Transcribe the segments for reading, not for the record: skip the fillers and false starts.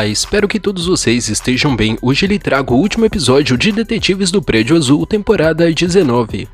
Espero que todos vocês estejam bem. Hoje lhe trago o último episódio de Detetives do Prédio Azul, temporada 19.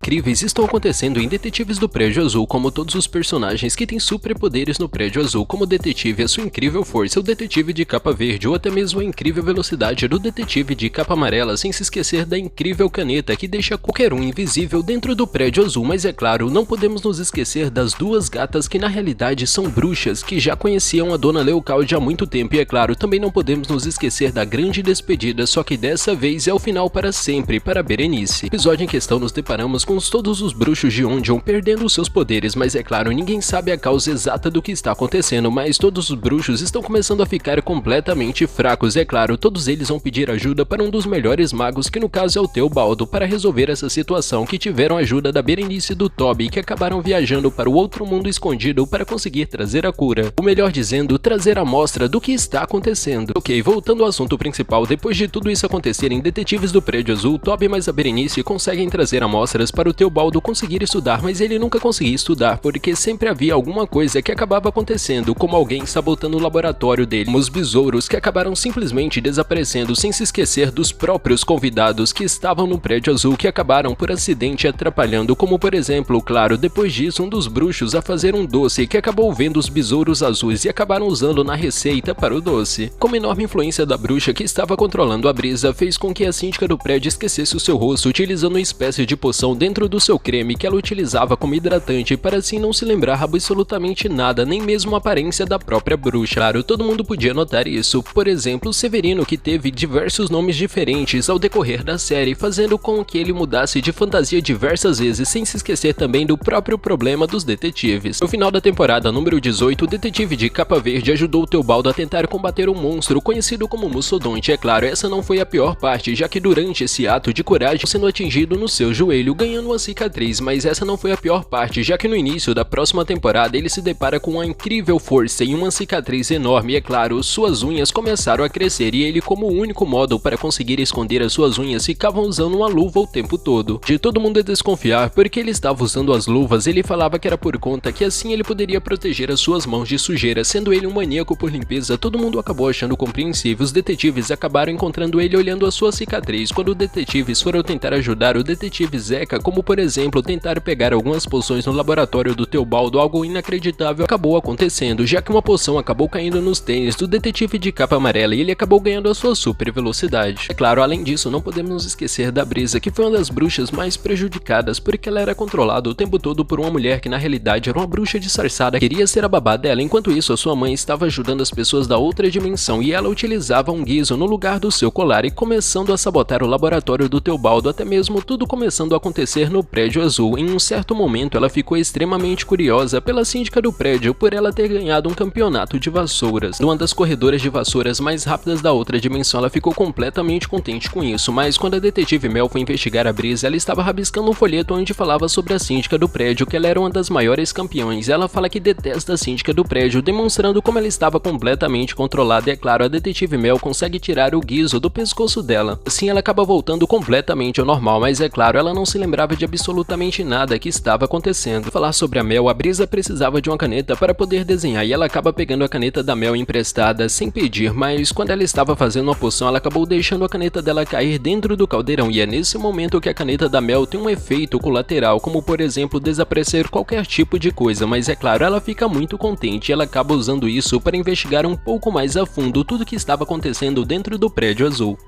Incríveis estão acontecendo em Detetives do Prédio Azul, como todos os personagens que têm superpoderes no Prédio Azul, como o detetive, a sua incrível força, o detetive de capa verde ou até mesmo a incrível velocidade do detetive de capa amarela, sem se esquecer da incrível caneta que deixa qualquer um invisível dentro do Prédio Azul. Mas é claro, não podemos nos esquecer das duas gatas que na realidade são bruxas, que já conheciam a Dona Leocádia há muito tempo, e é claro, também não podemos nos esquecer da grande despedida, só que dessa vez é o final para sempre, para Berenice. No episódio em questão nos deparamos com todos os bruxos de Ondion perdendo seus poderes, mas é claro, ninguém sabe a causa exata do que está acontecendo, mas todos os bruxos estão começando a ficar completamente fracos. É claro, todos eles vão pedir ajuda para um dos melhores magos, que no caso é o Teobaldo, para resolver essa situação, que tiveram ajuda da Berenice e do Toby, que acabaram viajando para o outro mundo escondido para conseguir trazer a cura, ou melhor dizendo, trazer a amostra do que está acontecendo. Ok, voltando ao assunto principal, depois de tudo isso acontecer em Detetives do Prédio Azul, Toby mais a Berenice conseguem trazer amostras para o Teobaldo conseguir estudar, mas ele nunca conseguia estudar porque sempre havia alguma coisa que acabava acontecendo, como alguém sabotando o laboratório dele, como os besouros que acabaram simplesmente desaparecendo, sem se esquecer dos próprios convidados que estavam no Prédio Azul, que acabaram por acidente atrapalhando, como por exemplo, claro, depois disso um dos bruxos a fazer um doce que acabou vendo os besouros azuis e acabaram usando na receita para o doce. Como enorme influência da bruxa que estava controlando a brisa, fez com que a síndica do prédio esquecesse o seu rosto utilizando uma espécie de poção dentro do seu creme que ela utilizava como hidratante, para assim não se lembrar absolutamente nada, nem mesmo a aparência da própria bruxa. Claro, todo mundo podia notar isso. Por exemplo, Severino, que teve diversos nomes diferentes ao decorrer da série, fazendo com que ele mudasse de fantasia diversas vezes, sem se esquecer também do próprio problema dos detetives. No final da temporada número 18, o detetive de capa verde ajudou o Teobaldo a tentar combater um monstro conhecido como Mussodonte. É claro, essa não foi a pior parte, já que durante esse ato de coragem, sendo atingido no seu joelho, ganhando uma cicatriz, mas essa não foi a pior parte, já que no início da próxima temporada ele se depara com uma incrível força e uma cicatriz enorme, e é claro, suas unhas começaram a crescer e ele, como o único modo para conseguir esconder as suas unhas, ficava usando uma luva o tempo todo. De todo mundo desconfiar porque ele estava usando as luvas, ele falava que era por conta que assim ele poderia proteger as suas mãos de sujeira, sendo ele um maníaco por limpeza. Todo mundo acabou achando compreensível. Os detetives acabaram encontrando ele olhando a sua cicatriz. Quando os detetives foram tentar ajudar o detetive Zeca, como por exemplo tentar pegar algumas poções no laboratório do Teobaldo, algo inacreditável acabou acontecendo, já que uma poção acabou caindo nos tênis do detetive de capa amarela e ele acabou ganhando a sua super velocidade. É claro, além disso, não podemos nos esquecer da Brisa, que foi uma das bruxas mais prejudicadas, porque ela era controlada o tempo todo por uma mulher que na realidade era uma bruxa disfarçada, queria ser a babá dela. Enquanto isso, a sua mãe estava ajudando as pessoas da outra dimensão e ela utilizava um guizo no lugar do seu colar e começando a sabotar o laboratório do Teobaldo, até mesmo tudo começando a acontecer no Prédio Azul. Em um certo momento ela ficou extremamente curiosa pela síndica do prédio por ela ter ganhado um campeonato de vassouras. Uma das corredoras de vassouras mais rápidas da outra dimensão, ela ficou completamente contente com isso, mas quando a detetive Mel foi investigar a Brisa, ela estava rabiscando um folheto onde falava sobre a síndica do prédio, que ela era uma das maiores campeões. Ela fala que detesta a síndica do prédio, demonstrando como ela estava completamente controlada, e é claro, a detetive Mel consegue tirar o guizo do pescoço dela. Assim ela acaba voltando completamente ao normal, mas é claro, ela não se lembrava de absolutamente nada que estava acontecendo. Falar sobre a Mel, a Brisa precisava de uma caneta para poder desenhar e ela acaba pegando a caneta da Mel emprestada sem pedir, mas quando ela estava fazendo uma poção, ela acabou deixando a caneta dela cair dentro do caldeirão, e é nesse momento que a caneta da Mel tem um efeito colateral, como por exemplo desaparecer qualquer tipo de coisa, mas é claro, ela fica muito contente e ela acaba usando isso para investigar um pouco mais a fundo tudo que estava acontecendo dentro do Prédio Azul.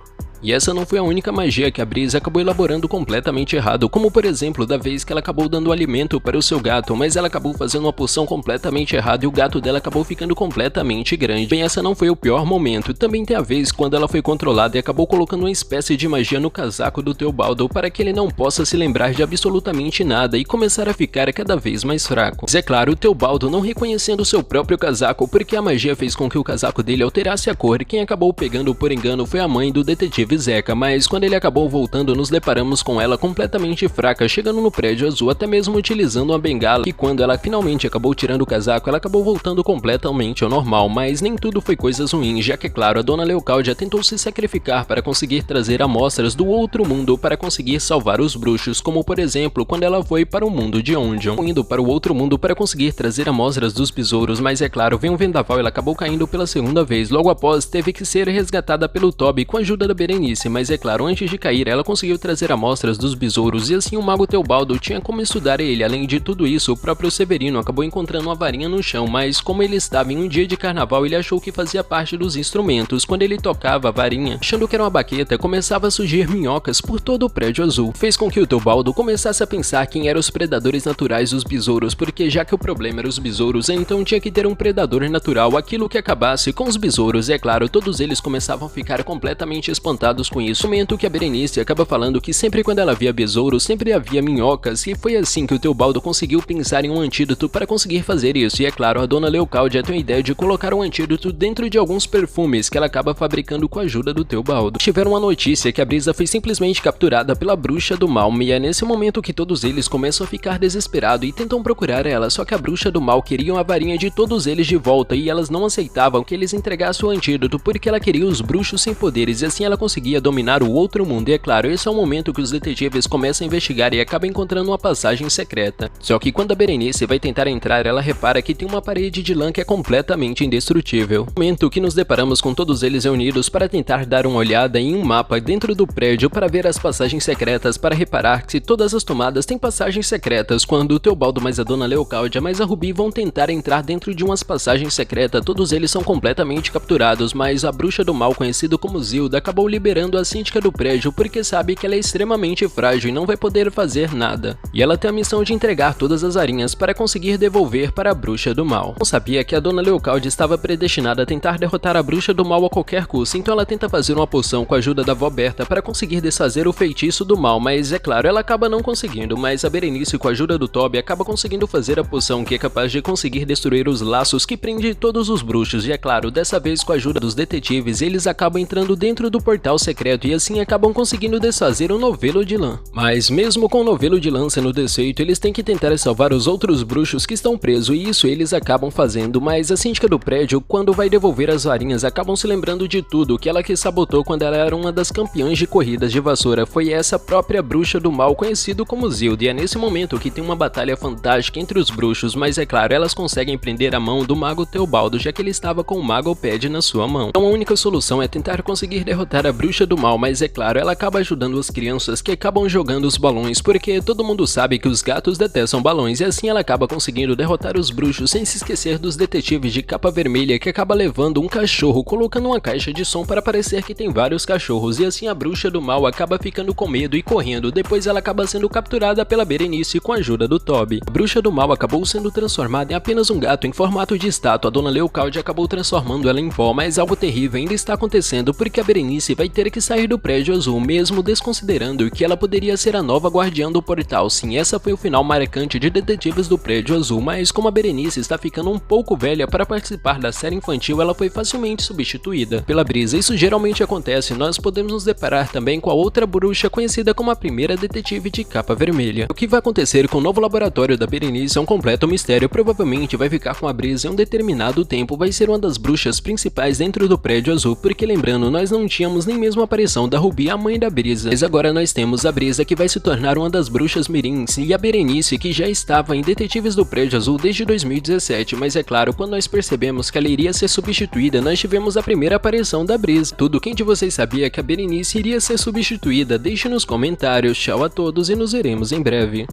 E essa não foi a única magia que a Brisa acabou elaborando completamente errado, como por exemplo da vez que ela acabou dando alimento para o seu gato, mas ela acabou fazendo uma poção completamente errada e o gato dela acabou ficando completamente grande. Bem, essa não foi o pior momento. Também tem a vez quando ela foi controlada e acabou colocando uma espécie de magia no casaco do Teobaldo para que ele não possa se lembrar de absolutamente nada e começar a ficar cada vez mais fraco. Mas é claro, o Teobaldo não reconhecendo seu próprio casaco porque a magia fez com que o casaco dele alterasse a cor, e quem acabou pegando por engano foi a mãe do detetive detetive Zeca, mas quando ele acabou voltando nos deparamos com ela completamente fraca, chegando no prédio azul até mesmo utilizando uma bengala, e quando ela finalmente acabou tirando o casaco, ela acabou voltando completamente ao normal, mas nem tudo foi coisas ruins, já que é claro, a Dona Leocádia tentou se sacrificar para conseguir trazer amostras do outro mundo para conseguir salvar os bruxos, como por exemplo, quando ela foi para o mundo de Ondion, indo para o outro mundo para conseguir trazer amostras dos besouros, mas é claro, veio um vendaval e ela acabou caindo pela segunda vez, logo após teve que ser resgatada pelo Toby com a ajuda da Berenice, mas é claro, antes de cair ela conseguiu trazer amostras dos besouros e assim o mago Teobaldo tinha como estudar ele. Além de tudo isso, o próprio Severino acabou encontrando uma varinha no chão, mas como ele estava em um dia de carnaval, ele achou que fazia parte dos instrumentos. Quando ele tocava a varinha, achando que era uma baqueta, começava a surgir minhocas por todo o prédio azul. Fez com que o Teobaldo começasse a pensar quem eram os predadores naturais dos besouros, porque já que o problema era os besouros, então tinha que ter um predador natural, aquilo que acabasse com os besouros. E é claro, todos eles começavam a ficar completamente espantados com isso. No momento que a Berenice acaba falando que sempre quando ela via besouros, sempre havia minhocas, e foi assim que o Teobaldo conseguiu pensar em um antídoto para conseguir fazer isso. E é claro, a Dona Leocádia tem a ideia de colocar um antídoto dentro de alguns perfumes que ela acaba fabricando com a ajuda do Teobaldo. Tiveram uma notícia que a Brisa foi simplesmente capturada pela bruxa do mal, e é nesse momento que todos eles começam a ficar desesperados e tentam procurar ela, só que a bruxa do mal queria a varinha de todos eles de volta e elas não aceitavam que eles entregassem o antídoto porque ela queria os bruxos sem poderes e assim ela conseguia dominar o outro mundo. E é claro, esse é o momento que os detetives começam a investigar e acabam encontrando uma passagem secreta. Só que quando a Berenice vai tentar entrar, ela repara que tem uma parede de lã que é completamente indestrutível. No momento que nos deparamos com todos eles reunidos para tentar dar uma olhada em um mapa dentro do prédio para ver as passagens secretas, para reparar que todas as tomadas têm passagens secretas. Quando o Teobaldo mais a Dona Leocádia mais a Rubi vão tentar entrar dentro de umas passagens secretas, todos eles são completamente capturados, mas a bruxa do mal, conhecida como Zilda, acabou liberando a síndica do prédio porque sabe que ela é extremamente frágil e não vai poder fazer nada. E ela tem a missão de entregar todas as arinhas para conseguir devolver para a bruxa do mal. Não sabia que a Dona Leocádia estava predestinada a tentar derrotar a bruxa do mal a qualquer custo, então ela tenta fazer uma poção com a ajuda da vó Berta para conseguir desfazer o feitiço do mal, mas é claro, ela acaba não conseguindo, mas a Berenice com a ajuda do Toby acaba conseguindo fazer a poção que é capaz de conseguir destruir os laços que prende todos os bruxos. E é claro, dessa vez com a ajuda dos detetives, eles acabam entrando dentro do portal secreto e assim acabam conseguindo desfazer o novelo de lã. Mas mesmo com o novelo de lã sendo desfeito, eles têm que tentar salvar os outros bruxos que estão presos e isso eles acabam fazendo, mas a síndica do prédio, quando vai devolver as varinhas, acabam se lembrando de tudo que ela que sabotou quando ela era uma das campeãs de corridas de vassoura. Foi essa própria bruxa do mal, conhecido como Zilda, e é nesse momento que tem uma batalha fantástica entre os bruxos, mas é claro, elas conseguem prender a mão do mago Teobaldo, já que ele estava com o mago Pad na sua mão. Então a única solução é tentar conseguir derrotar a bruxa do mal, mas é claro, ela acaba ajudando as crianças que acabam jogando os balões, porque todo mundo sabe que os gatos detestam balões, e assim ela acaba conseguindo derrotar os bruxos sem se esquecer dos detetives de capa vermelha, que acaba levando um cachorro, colocando uma caixa de som para parecer que tem vários cachorros, e assim a bruxa do mal acaba ficando com medo e correndo. Depois ela acaba sendo capturada pela Berenice com a ajuda do Toby. A bruxa do mal acabou sendo transformada em apenas um gato em formato de estátua. A Dona Leocádia acabou transformando ela em pó, mas algo terrível ainda está acontecendo porque a Berenice vai ter que sair do prédio azul, mesmo desconsiderando que ela poderia ser a nova guardiã do portal. Sim, essa foi o final marcante de Detetives do Prédio Azul, mas como a Berenice está ficando um pouco velha para participar da série infantil, ela foi facilmente substituída pela Brisa. Isso geralmente acontece, nós podemos nos deparar também com a outra bruxa conhecida como a primeira detetive de capa vermelha. O que vai acontecer com o novo laboratório da Berenice é um completo mistério, provavelmente vai ficar com a Brisa em um determinado tempo, vai ser uma das bruxas principais dentro do Prédio Azul, porque lembrando, nós não tínhamos nem mesmo a aparição da Rubi, a mãe da Brisa, mas agora nós temos a Brisa que vai se tornar uma das bruxas mirins e a Berenice que já estava em Detetives do Prédio Azul desde 2017, mas é claro, quando nós percebemos que ela iria ser substituída, nós tivemos a primeira aparição da Brisa. Tudo, quem de vocês sabia que a Berenice iria ser substituída? Deixe nos comentários. Tchau a todos e nos veremos em breve.